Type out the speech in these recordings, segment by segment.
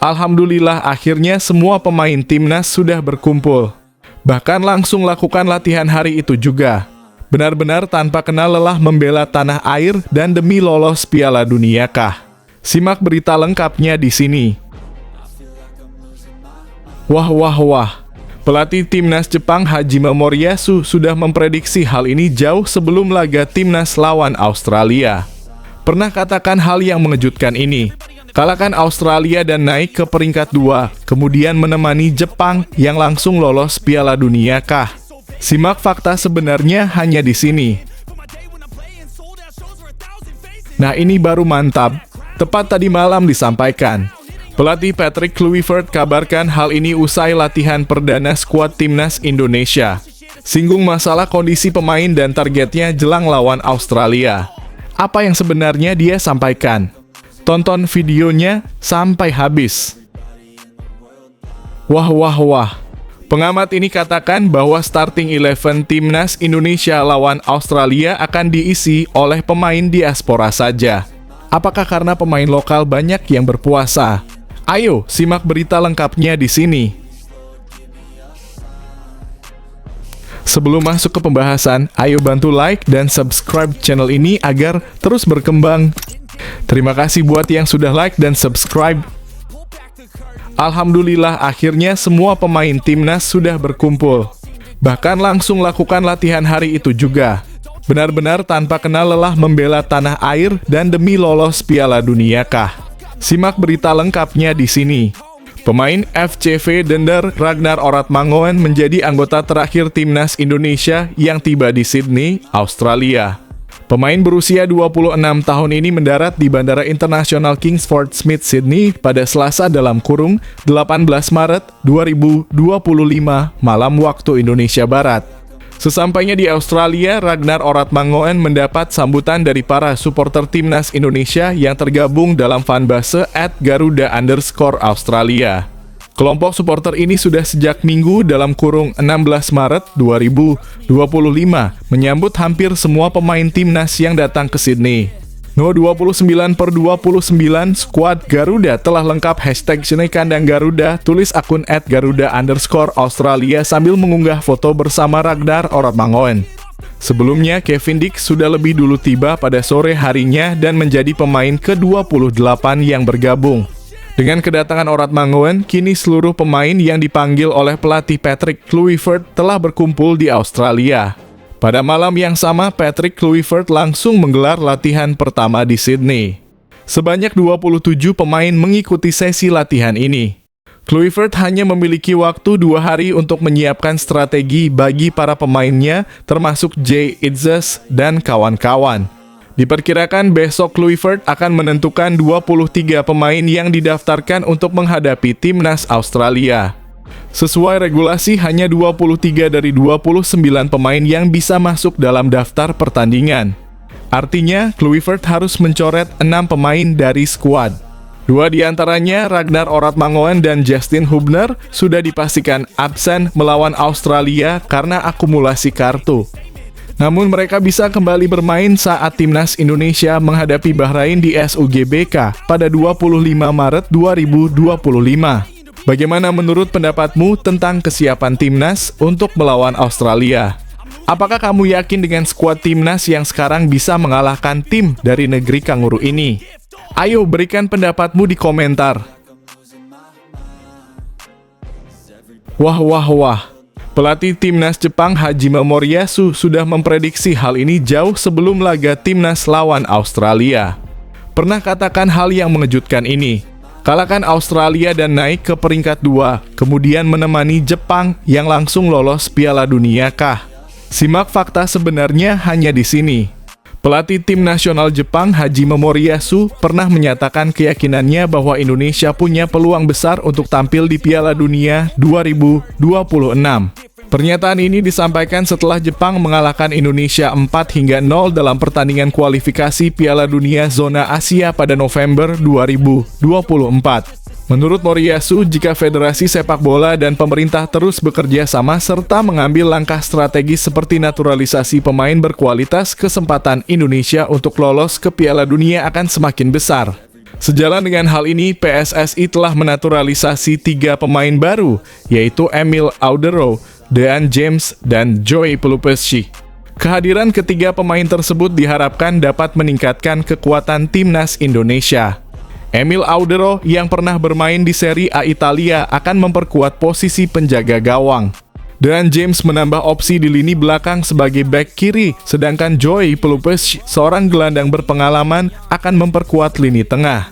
Alhamdulillah akhirnya semua pemain timnas sudah berkumpul. Bahkan langsung lakukan latihan hari itu juga. Benar-benar tanpa kenal lelah membela tanah air dan demi lolos Piala Dunia kah? Simak berita lengkapnya di sini. Wah wah wah. Pelatih timnas Jepang Hajime Moriyasu sudah memprediksi hal ini jauh sebelum laga timnas lawan Australia. Pernah katakan hal yang mengejutkan ini. Kalahkan Australia dan naik ke peringkat 2, kemudian menemani Jepang yang langsung lolos Piala Dunia kah? Simak fakta sebenarnya hanya di sini. Nah, ini baru mantap. Tepat tadi malam disampaikan. Pelatih Patrick Kluivert kabarkan hal ini usai latihan perdana skuad timnas Indonesia. Singgung masalah kondisi pemain dan targetnya jelang lawan Australia. Apa yang sebenarnya dia sampaikan? Tonton videonya sampai habis. Wah wah wah. Pengamat ini katakan bahwa starting 11 timnas Indonesia lawan Australia akan diisi oleh pemain diaspora saja. Apakah karena pemain lokal banyak yang berpuasa? Ayo simak berita lengkapnya di sini. Sebelum masuk ke pembahasan, ayo bantu like dan subscribe channel ini agar terus berkembang. Terima kasih buat yang sudah like dan subscribe. Alhamdulillah akhirnya semua pemain timnas sudah berkumpul. Bahkan langsung lakukan latihan hari itu juga. Benar-benar tanpa kenal lelah membela tanah air dan demi lolos Piala Dunia kah? Simak berita lengkapnya di sini. Pemain FCV Dender Ragnar Oratmangoen menjadi anggota terakhir timnas Indonesia yang tiba di Sydney, Australia. Pemain berusia 26 tahun ini mendarat di Bandara Internasional Kingsford Smith Sydney pada Selasa dalam kurung 18 Maret 2025 malam waktu Indonesia Barat. Sesampainya di Australia, Ragnar Oratmangoen mendapat sambutan dari para supporter timnas Indonesia yang tergabung dalam fanbase @garuda_Australia. Kelompok supporter ini sudah sejak Minggu dalam kurung 16 Maret 2025 menyambut hampir semua pemain timnas yang datang ke Sydney. No 29/29 skuad Garuda telah lengkap hashtag Sene Kandang Garuda, tulis akun @garuda_Australia sambil mengunggah foto bersama Ragnar Oratmangoen. Sebelumnya, Kevin Dix sudah lebih dulu tiba pada sore harinya dan menjadi pemain ke-28 yang bergabung. Dengan kedatangan Oratmangoen, kini seluruh pemain yang dipanggil oleh pelatih Patrick Kluivert telah berkumpul di Australia. Pada malam yang sama, Patrick Kluivert langsung menggelar latihan pertama di Sydney. Sebanyak 27 pemain mengikuti sesi latihan ini. Kluivert hanya memiliki waktu 2 hari untuk menyiapkan strategi bagi para pemainnya, termasuk Jay Itzes dan kawan-kawan. Diperkirakan besok Kluivert akan menentukan 23 pemain yang didaftarkan untuk menghadapi timnas Australia. Sesuai regulasi, hanya 23 dari 29 pemain yang bisa masuk dalam daftar pertandingan. Artinya, Kluivert harus mencoret 6 pemain dari skuad. 2 di antaranya, Ragnar Oratmangoen dan Justin Hubner, sudah dipastikan absen melawan Australia karena akumulasi kartu. Namun mereka bisa kembali bermain saat timnas Indonesia menghadapi Bahrain di SUGBK pada 25 Maret 2025. Bagaimana menurut pendapatmu tentang kesiapan timnas untuk melawan Australia? Apakah kamu yakin dengan skuad timnas yang sekarang bisa mengalahkan tim dari negeri kanguru ini? Ayo berikan pendapatmu di komentar. Wah wah wah. Pelatih timnas Jepang Hajime Moriyasu sudah memprediksi hal ini jauh sebelum laga timnas lawan Australia. Pernah katakan hal yang mengejutkan ini. Kalahkan Australia dan naik ke peringkat 2, kemudian menemani Jepang yang langsung lolos Piala Dunia kah? Simak fakta sebenarnya hanya di sini. Pelatih tim nasional Jepang Hajime Moriyasu pernah menyatakan keyakinannya bahwa Indonesia punya peluang besar untuk tampil di Piala Dunia 2026. Pernyataan ini disampaikan setelah Jepang mengalahkan Indonesia 4-0 dalam pertandingan kualifikasi Piala Dunia Zona Asia pada November 2024. Menurut Moriyasu, jika Federasi Sepak Bola dan pemerintah terus bekerja sama serta mengambil langkah strategis seperti naturalisasi pemain berkualitas, kesempatan Indonesia untuk lolos ke Piala Dunia akan semakin besar. Sejalan dengan hal ini, PSSI telah menaturalisasi 3 pemain baru, yaitu Emil Audero, Dean James, dan Joey Pelupeschi. Kehadiran ketiga pemain tersebut diharapkan dapat meningkatkan kekuatan timnas Indonesia. Emil Audero yang pernah bermain di Serie A Italia akan memperkuat posisi penjaga gawang. Dean James menambah opsi di lini belakang sebagai bek kiri, sedangkan Joey Pelupeschi, seorang gelandang berpengalaman, akan memperkuat lini tengah.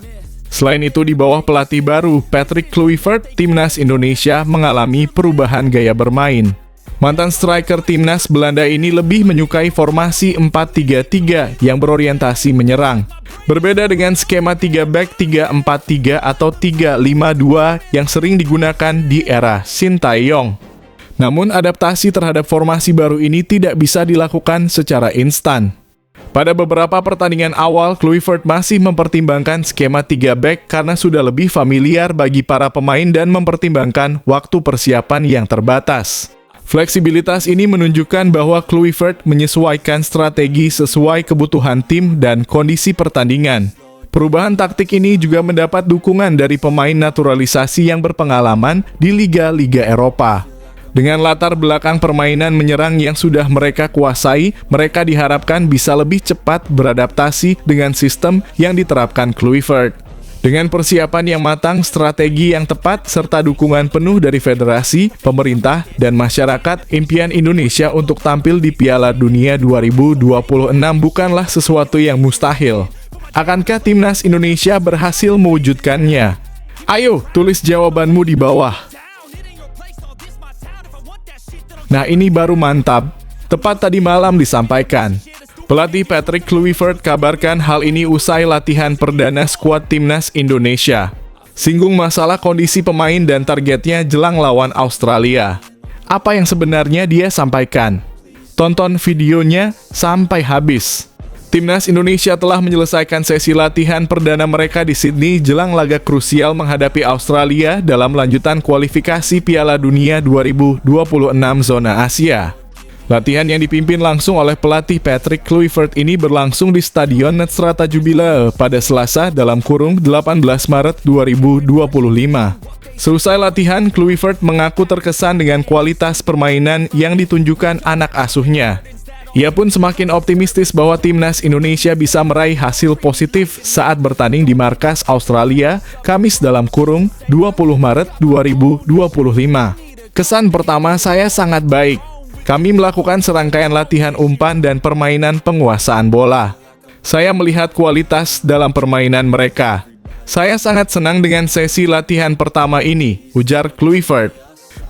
Selain itu, di bawah pelatih baru, Patrick Kluivert, timnas Indonesia mengalami perubahan gaya bermain. Mantan striker timnas Belanda ini lebih menyukai formasi 4-3-3 yang berorientasi menyerang. Berbeda dengan skema 3 back 3-4-3 atau 3-5-2 yang sering digunakan di era Sintayong. Namun adaptasi terhadap formasi baru ini tidak bisa dilakukan secara instan. Pada beberapa pertandingan awal, Kluivert masih mempertimbangkan skema 3 back karena sudah lebih familiar bagi para pemain dan mempertimbangkan waktu persiapan yang terbatas. Fleksibilitas ini menunjukkan bahwa Kluivert menyesuaikan strategi sesuai kebutuhan tim dan kondisi pertandingan. Perubahan taktik ini juga mendapat dukungan dari pemain naturalisasi yang berpengalaman di liga-liga Eropa. Dengan latar belakang permainan menyerang yang sudah mereka kuasai, mereka diharapkan bisa lebih cepat beradaptasi dengan sistem yang diterapkan Kluivert. Dengan persiapan yang matang, strategi yang tepat, serta dukungan penuh dari federasi, pemerintah, dan masyarakat, impian Indonesia untuk tampil di Piala Dunia 2026 bukanlah sesuatu yang mustahil. Akankah timnas Indonesia berhasil mewujudkannya? Ayo, tulis jawabanmu di bawah. Nah, ini baru mantap. Tepat tadi malam disampaikan. Pelatih Patrick Kluivert kabarkan hal ini usai latihan perdana skuad timnas Indonesia. Singgung masalah kondisi pemain dan targetnya jelang lawan Australia. Apa yang sebenarnya dia sampaikan? Tonton videonya sampai habis. Timnas Indonesia telah menyelesaikan sesi latihan perdana mereka di Sydney jelang laga krusial menghadapi Australia dalam lanjutan kualifikasi Piala Dunia 2026 zona Asia. Latihan yang dipimpin langsung oleh pelatih Patrick Kluivert ini berlangsung di Stadion Netstrata Jubilee pada Selasa dalam kurung 18 Maret 2025. Selesai latihan, Kluivert mengaku terkesan dengan kualitas permainan yang ditunjukkan anak asuhnya. Ia pun semakin optimistis bahwa timnas Indonesia bisa meraih hasil positif saat bertanding di markas Australia, Kamis dalam kurung 20 Maret 2025. Kesan pertama saya sangat baik. Kami melakukan serangkaian latihan umpan dan permainan penguasaan bola. Saya melihat kualitas dalam permainan mereka. Saya sangat senang dengan sesi latihan pertama ini, ujar Kluivert.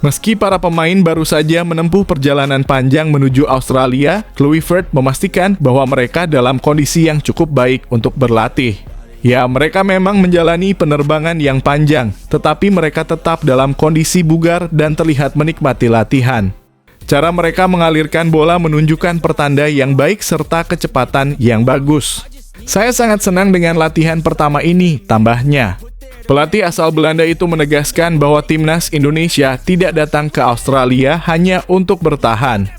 Meski para pemain baru saja menempuh perjalanan panjang menuju Australia, Kluivert memastikan bahwa mereka dalam kondisi yang cukup baik untuk berlatih. Ya, mereka memang menjalani penerbangan yang panjang, tetapi mereka tetap dalam kondisi bugar dan terlihat menikmati latihan. Cara mereka mengalirkan bola menunjukkan pertanda yang baik serta kecepatan yang bagus. Saya sangat senang dengan latihan pertama ini, tambahnya. Pelatih asal Belanda itu menegaskan bahwa timnas Indonesia tidak datang ke Australia hanya untuk bertahan.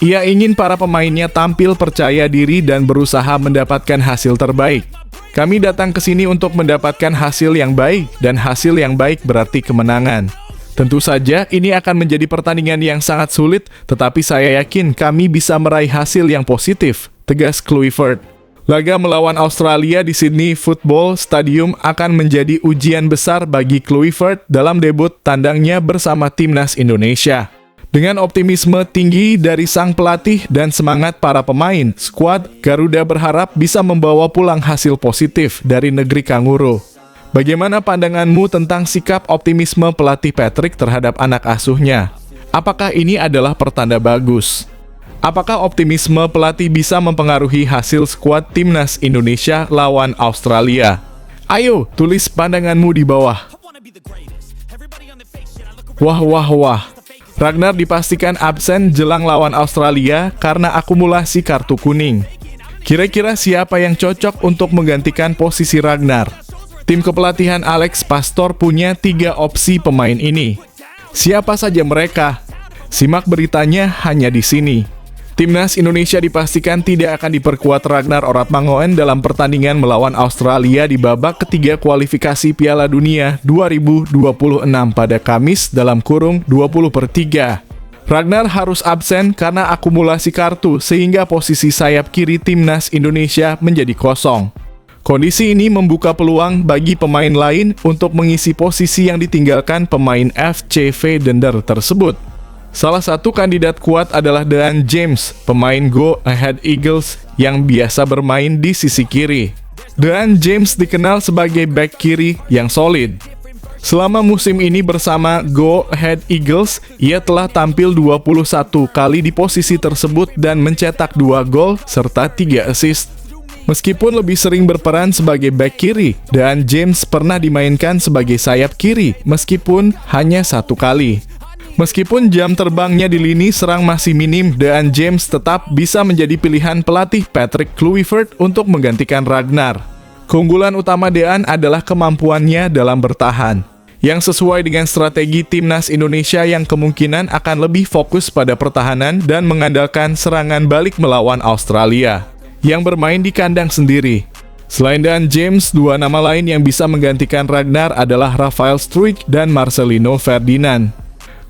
Ia ingin para pemainnya tampil percaya diri dan berusaha mendapatkan hasil terbaik. Kami datang ke sini untuk mendapatkan hasil yang baik, dan hasil yang baik berarti kemenangan. Tentu saja ini akan menjadi pertandingan yang sangat sulit, tetapi saya yakin kami bisa meraih hasil yang positif, tegas Kluivert. Laga melawan Australia di Sydney Football Stadium akan menjadi ujian besar bagi Kluivert dalam debut tandangnya bersama timnas Indonesia. Dengan optimisme tinggi dari sang pelatih dan semangat para pemain, skuad Garuda berharap bisa membawa pulang hasil positif dari negeri Kanguru. Bagaimana pandanganmu tentang sikap optimisme pelatih Patrick terhadap anak asuhnya? Apakah ini adalah pertanda bagus? Apakah optimisme pelatih bisa mempengaruhi hasil skuad timnas Indonesia lawan Australia? Ayo, tulis pandanganmu di bawah. Wah. Ragnar dipastikan absen jelang lawan Australia karena akumulasi kartu kuning. Kira-kira siapa yang cocok untuk menggantikan posisi Ragnar? Tim kepelatihan Alex Pastor punya 3 opsi pemain ini. Siapa saja mereka? Simak beritanya hanya di sini. Timnas Indonesia dipastikan tidak akan diperkuat Ragnar Oratmangoen dalam pertandingan melawan Australia di babak ketiga kualifikasi Piala Dunia 2026 pada Kamis (20/3). Ragnar harus absen karena akumulasi kartu sehingga posisi sayap kiri Timnas Indonesia menjadi kosong. Kondisi ini membuka peluang bagi pemain lain untuk mengisi posisi yang ditinggalkan pemain FC Vedender tersebut. Salah satu kandidat kuat adalah Dean James, pemain Go Ahead Eagles yang biasa bermain di sisi kiri. Dean James dikenal sebagai bek kiri yang solid. Selama musim ini bersama Go Ahead Eagles, ia telah tampil 21 kali di posisi tersebut dan mencetak 2 gol serta 3 assist. Meskipun lebih sering berperan sebagai bek kiri, Dean James pernah dimainkan sebagai sayap kiri meskipun hanya 1 kali. Meskipun jam terbangnya di lini serang masih minim, Dean James tetap bisa menjadi pilihan pelatih Patrick Kluivert untuk menggantikan Ragnar. Keunggulan utama Dean adalah kemampuannya dalam bertahan, yang sesuai dengan strategi Timnas Indonesia yang kemungkinan akan lebih fokus pada pertahanan dan mengandalkan serangan balik melawan Australia, yang bermain di kandang sendiri. Selain Dean James, 2 nama lain yang bisa menggantikan Ragnar adalah Rafael Struijk dan Marcelino Ferdinand.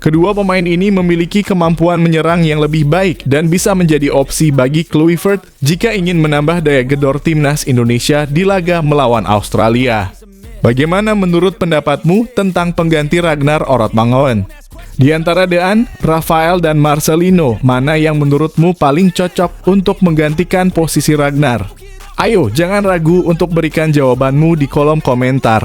Kedua pemain ini memiliki kemampuan menyerang yang lebih baik dan bisa menjadi opsi bagi Kluivert jika ingin menambah daya gedor Timnas Indonesia di laga melawan Australia. Bagaimana menurut pendapatmu tentang pengganti Ragnar Oratmangoen? Di antara Dean, Rafael, dan Marcelino, mana yang menurutmu paling cocok untuk menggantikan posisi Ragnar? Ayo, jangan ragu untuk berikan jawabanmu di kolom komentar.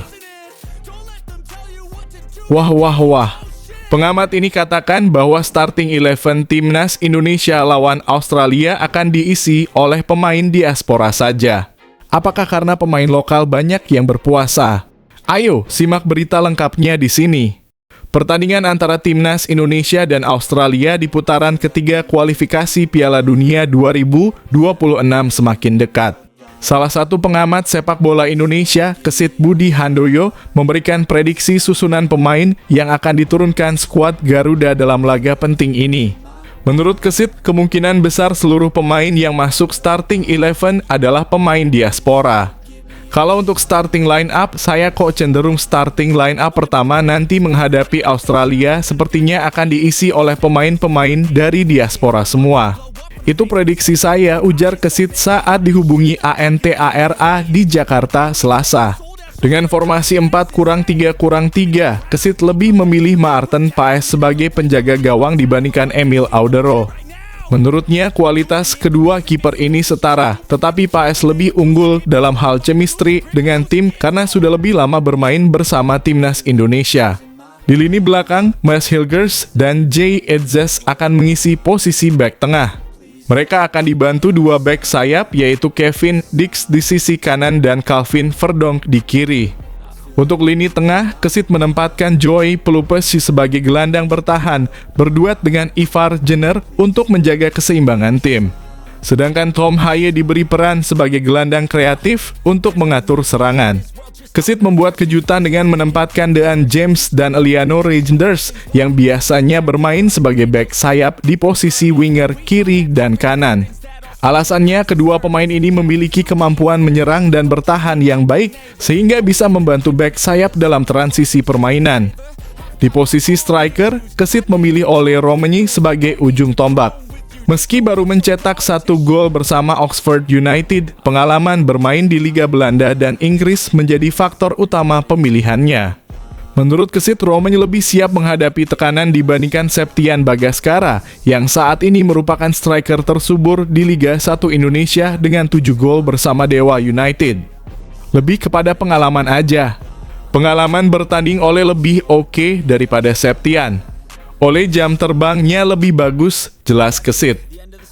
Wah. Pengamat ini katakan bahwa starting 11 Timnas Indonesia lawan Australia akan diisi oleh pemain diaspora saja. Apakah karena pemain lokal banyak yang berpuasa? Ayo, simak berita lengkapnya di sini. Pertandingan antara Timnas Indonesia dan Australia di putaran ketiga kualifikasi Piala Dunia 2026 semakin dekat. Salah satu pengamat sepak bola Indonesia, Kesit Budi Handoyo, memberikan prediksi susunan pemain yang akan diturunkan skuad Garuda dalam laga penting ini. Menurut Kesit, kemungkinan besar seluruh pemain yang masuk starting 11 adalah pemain diaspora. Kalau untuk starting line up, saya kok cenderung starting line up pertama nanti menghadapi Australia sepertinya akan diisi oleh pemain-pemain dari diaspora semua. Itu prediksi saya, ujar Kesit saat dihubungi ANTARA di Jakarta Selasa. Dengan formasi 4-3-3, Kesit lebih memilih Maarten Paes sebagai penjaga gawang dibandingkan Emil Audero. Menurutnya, kualitas kedua kiper ini setara, tetapi Paes lebih unggul dalam hal chemistry dengan tim karena sudah lebih lama bermain bersama Timnas Indonesia. Di lini belakang, Maes Hilgers dan Jay Edzes akan mengisi posisi bek tengah. Mereka akan dibantu 2 bek sayap, yaitu Kevin Dix di sisi kanan dan Calvin Verdonk di kiri. Untuk lini tengah, Kesit menempatkan Joey Pelupesi sebagai gelandang bertahan, berduet dengan Ivar Jenner untuk menjaga keseimbangan tim. Sedangkan Tom Haye diberi peran sebagai gelandang kreatif untuk mengatur serangan. Kesit membuat kejutan dengan menempatkan Dean James dan Eliano Reijnders yang biasanya bermain sebagai bek sayap di posisi winger kiri dan kanan. Alasannya, kedua pemain ini memiliki kemampuan menyerang dan bertahan yang baik sehingga bisa membantu bek sayap dalam transisi permainan. Di posisi striker, Kesit memilih Ole Romani sebagai ujung tombak. Meski baru mencetak 1 gol bersama Oxford United, pengalaman bermain di Liga Belanda dan Inggris menjadi faktor utama pemilihannya. Menurut Kesit, Romani lebih siap menghadapi tekanan dibandingkan Septian Bagaskara, yang saat ini merupakan striker tersubur di Liga 1 Indonesia dengan 7 gol bersama Dewa United. Lebih kepada pengalaman aja. Pengalaman bertanding Ole lebih oke daripada Septian. Ole jam terbangnya lebih bagus, jelas Kesit.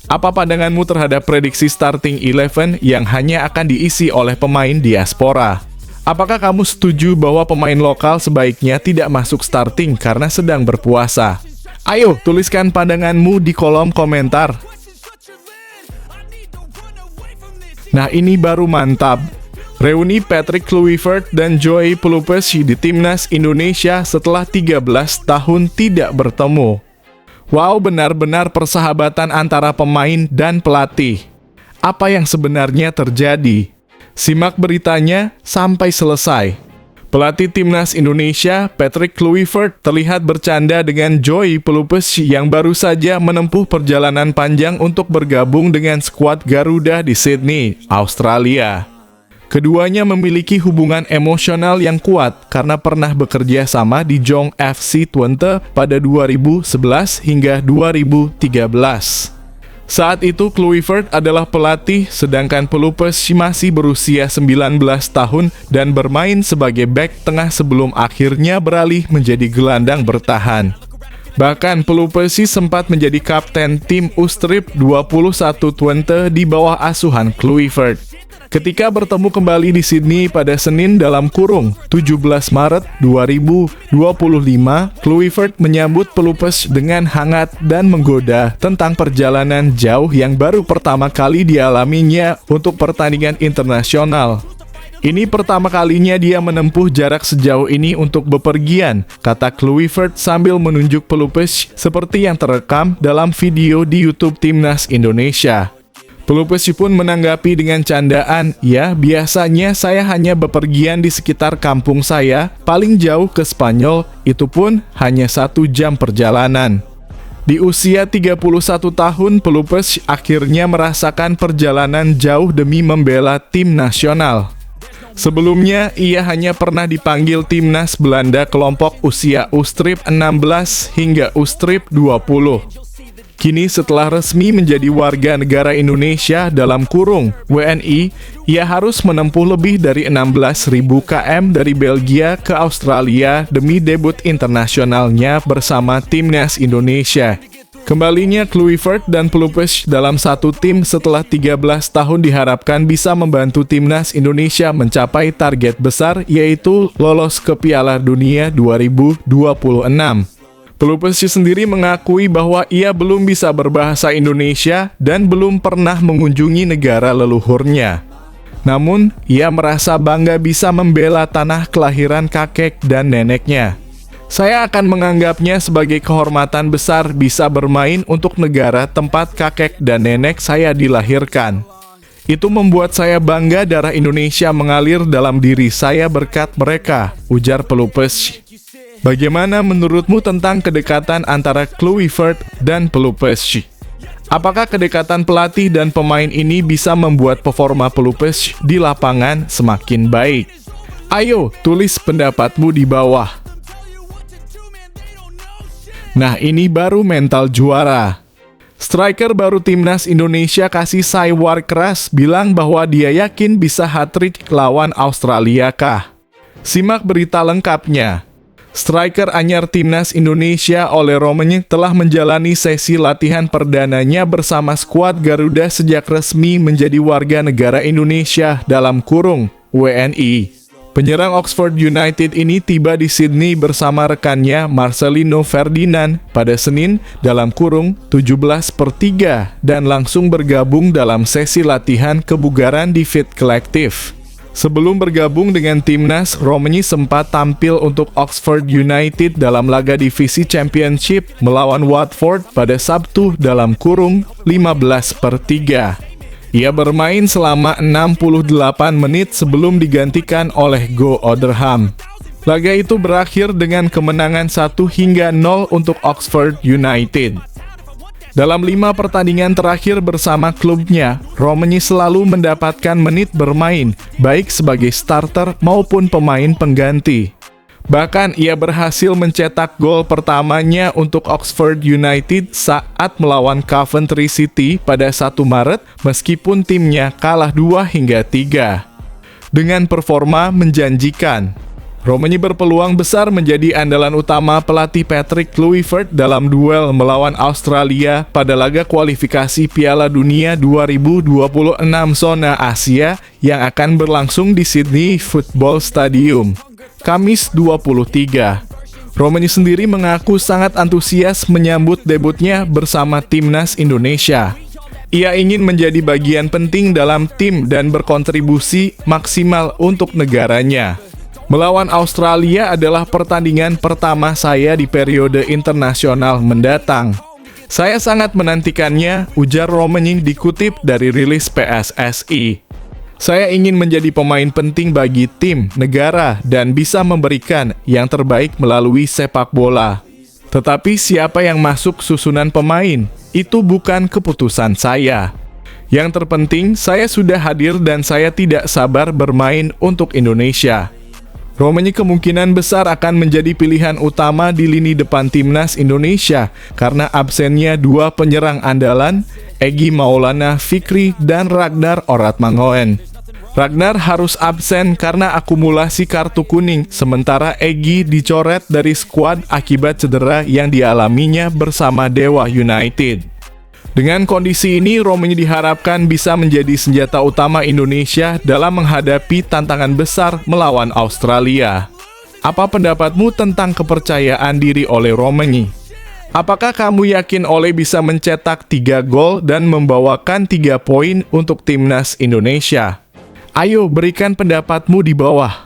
Apa pandanganmu terhadap prediksi starting 11 yang hanya akan diisi oleh pemain diaspora? Apakah kamu setuju bahwa pemain lokal sebaiknya tidak masuk starting karena sedang berpuasa? Ayo, tuliskan pandanganmu di kolom komentar. Nah, ini baru mantap. Reuni Patrick Kluivert dan Joey Pelupesi di Timnas Indonesia setelah 13 tahun tidak bertemu. Wow, benar-benar persahabatan antara pemain dan pelatih. Apa yang sebenarnya terjadi? Simak beritanya sampai selesai. Pelatih Timnas Indonesia, Patrick Kluivert, terlihat bercanda dengan Joy Pelupes yang baru saja menempuh perjalanan panjang untuk bergabung dengan skuad Garuda di Sydney, Australia. Keduanya memiliki hubungan emosional yang kuat karena pernah bekerja sama di Jong FC Twente pada 2011 hingga 2013. Saat itu Kluivert adalah pelatih, sedangkan Pelupes masih berusia 19 tahun dan bermain sebagai bek tengah sebelum akhirnya beralih menjadi gelandang bertahan. Bahkan Pelupes sempat menjadi kapten tim U-Strip 21 Twente di bawah asuhan Kluivert. Ketika bertemu kembali di Sydney pada Senin dalam kurung 17 Maret 2025, Kluivert menyambut Pelupes dengan hangat dan menggoda tentang perjalanan jauh yang baru pertama kali dialaminya untuk pertandingan internasional. Ini pertama kalinya dia menempuh jarak sejauh ini untuk bepergian, kata Kluivert sambil menunjuk Pelupes seperti yang terekam dalam video di YouTube Timnas Indonesia. Pelupes pun menanggapi dengan candaan, "Ya, biasanya saya hanya bepergian di sekitar kampung saya, paling jauh ke Spanyol, itu pun hanya 1 jam perjalanan." Di usia 31 tahun, Pelupes akhirnya merasakan perjalanan jauh demi membela tim nasional. Sebelumnya, ia hanya pernah dipanggil timnas Belanda kelompok usia U-Strip 16 hingga U-Strip 20. Kini setelah resmi menjadi warga negara Indonesia dalam kurung WNI, ia harus menempuh lebih dari 16.000 km dari Belgia ke Australia demi debut internasionalnya bersama Timnas Indonesia. Kembalinya Kluivert dan Pelupes dalam satu tim setelah 13 tahun diharapkan bisa membantu Timnas Indonesia mencapai target besar, yaitu lolos ke Piala Dunia 2026. Pelupes sendiri mengakui bahwa ia belum bisa berbahasa Indonesia dan belum pernah mengunjungi negara leluhurnya. Namun, ia merasa bangga bisa membela tanah kelahiran kakek dan neneknya. "Saya akan menganggapnya sebagai kehormatan besar bisa bermain untuk negara tempat kakek dan nenek saya dilahirkan. Itu membuat saya bangga, darah Indonesia mengalir dalam diri saya berkat mereka," ujar Pelupes. Bagaimana menurutmu tentang kedekatan antara Kluivert dan Pelupes? Apakah kedekatan pelatih dan pemain ini bisa membuat performa Pelupes di lapangan semakin baik? Ayo, tulis pendapatmu di bawah. Nah, ini baru mental juara. Striker baru Timnas Indonesia Kasih Saiwar keras bilang bahwa dia yakin bisa hat-trick lawan Australia kah? Simak berita lengkapnya. Striker anyar Timnas Indonesia Ole Rommenje telah menjalani sesi latihan perdananya bersama skuad Garuda sejak resmi menjadi warga negara Indonesia dalam kurung WNI. Penyerang Oxford United ini tiba di Sydney bersama rekannya Marcelino Ferdinand pada Senin dalam kurung 17/3 dan langsung bergabung dalam sesi latihan kebugaran di Fit Collective. Sebelum bergabung dengan Timnas, Rommenje sempat tampil untuk Oxford United dalam laga divisi Championship melawan Watford pada Sabtu dalam kurung 15/3. Ia bermain selama 68 menit sebelum digantikan oleh Go Otterham. Laga itu berakhir dengan kemenangan 1-0 untuk Oxford United. Dalam 5 pertandingan terakhir bersama klubnya, Rommenje selalu mendapatkan menit bermain, baik sebagai starter maupun pemain pengganti. Bahkan ia berhasil mencetak gol pertamanya untuk Oxford United saat melawan Coventry City pada 1 Maret, meskipun timnya kalah 2-3. Dengan performa menjanjikan, Rommenje berpeluang besar menjadi andalan utama pelatih Patrick Kluivert dalam duel melawan Australia pada laga kualifikasi Piala Dunia 2026 zona Asia yang akan berlangsung di Sydney Football Stadium, Kamis 23. Rommenje sendiri mengaku sangat antusias menyambut debutnya bersama Timnas Indonesia. Ia ingin menjadi bagian penting dalam tim dan berkontribusi maksimal untuk negaranya. Melawan Australia adalah pertandingan pertama saya di periode internasional mendatang. Saya sangat menantikannya, ujar Romagnoli dikutip dari rilis PSSI. Saya ingin menjadi pemain penting bagi tim, negara, dan bisa memberikan yang terbaik melalui sepak bola. Tetapi siapa yang masuk susunan pemain, itu bukan keputusan saya. Yang terpenting, saya sudah hadir dan saya tidak sabar bermain untuk Indonesia. Romagnoli kemungkinan besar akan menjadi pilihan utama di lini depan timnas Indonesia karena absennya dua penyerang andalan, Egy Maulana Fikri dan Ragnar Oratmangoen. Ragnar harus absen karena akumulasi kartu kuning, sementara Egy dicoret dari skuad akibat cedera yang dialaminya bersama Dewa United. Dengan kondisi ini, Romagnoli diharapkan bisa menjadi senjata utama Indonesia dalam menghadapi tantangan besar melawan Australia. Apa pendapatmu tentang kepercayaan diri Ole Romagnoli? Apakah kamu yakin Ole bisa mencetak 3 gol dan membawakan 3 poin untuk timnas Indonesia? Ayo berikan pendapatmu di bawah.